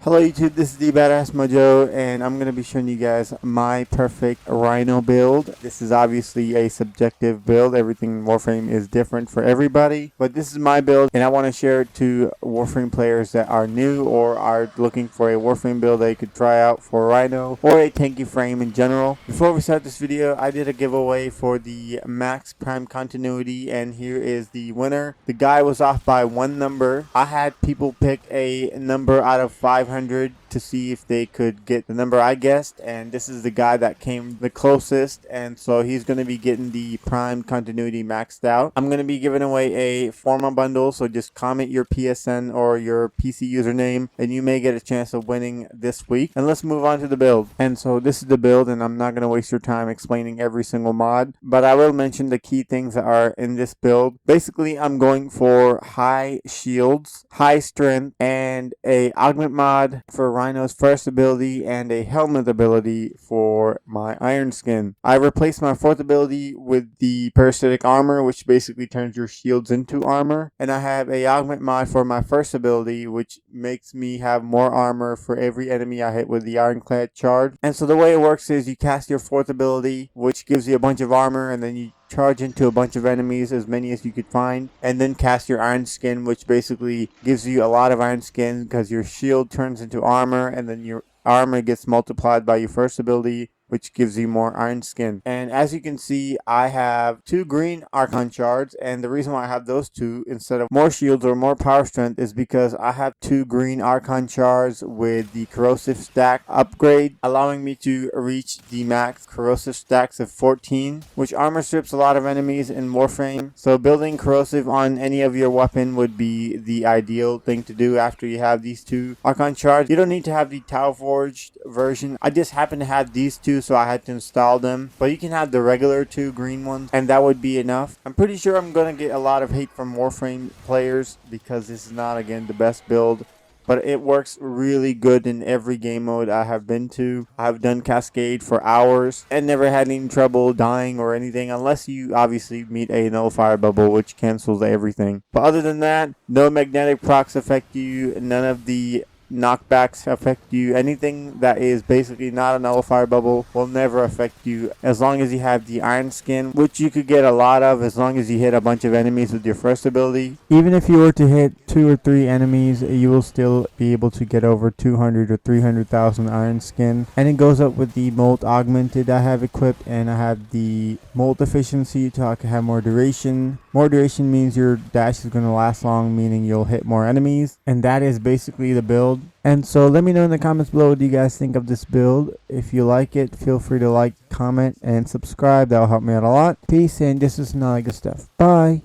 Hello YouTube, this is the Badass Mojo, and I'm going to be showing you guys my perfect Rhino build. This is obviously a subjective build. Everything in Warframe is different for everybody, but this is my build, and I want to share it to Warframe players that are new or are looking for a Warframe build they could try out for Rhino or a tanky frame in general. Before we start this video, I did a giveaway for the Max Prime Continuity, and here is the winner. The guy was off by one number. I had people pick a number out of 500 to see if they could get the number I guessed, and this is the guy that came the closest, and so he's going to be getting the Prime Continuity maxed out. I'm going to be giving away a Forma bundle, so just comment your PSN or your PC username and you may get a chance of winning this week. And let's move on to the build. And so this is the build, and I'm not going to waste your time explaining every single mod, but I will mention the key things that are in this build. Basically, I'm going for high shields, high strength, and a augment mod for Rhino's first ability and a helmet ability for my iron skin. I replaced my fourth ability with the parasitic armor, which basically turns your shields into armor, and I have a augment mod for my first ability, which makes me have more armor for every enemy I hit with the ironclad charge. And so the way it works is you cast your fourth ability, which gives you a bunch of armor, and then you charge into a bunch of enemies, as many as you could find, and then cast your iron skin, which basically gives you a lot of iron skin because your shield turns into armor, and then your armor gets multiplied by your first ability, which gives you more iron skin. And as you can see, I have 2 green Archon shards, and the reason why I have those 2 instead of more shields or more power strength is because I have 2 green Archon shards with the corrosive stack upgrade, allowing me to reach the max corrosive stacks of 14, which armor strips a lot of enemies in Warframe. So building corrosive on any of your weapon would be the ideal thing to do after you have these 2 Archon shards. You don't need to have the Tau Forged version. I just happen to have these 2, so I had to install them, but you can have the regular 2 green ones and that would be enough. I'm pretty sure I'm gonna get a lot of hate from Warframe players because this is not, again, the best build, but it works really good in every game mode I have been to. I've done Cascade for hours and never had any trouble dying or anything, unless you obviously meet a nullifier bubble, which cancels everything. But other than that, no magnetic procs affect you, none of the knockbacks affect you. Anything that is basically not a nullifier bubble will never affect you as long as you have the iron skin, which you could get a lot of as long as you hit a bunch of enemies with your first ability. Even if you were to hit 2 or 3 enemies, you will still be able to get over 200 or 300,000 iron skin. And it goes up with the molt augmented I have equipped, and I have the molt efficiency so I can have more duration. More duration means your dash is going to last long, meaning you'll hit more enemies, and that is basically the build. And so let me know in the comments below what you guys think of this build. If you like it, feel free to like, comment, and subscribe. That'll help me out a lot. Peace, and this is not good stuff. Bye.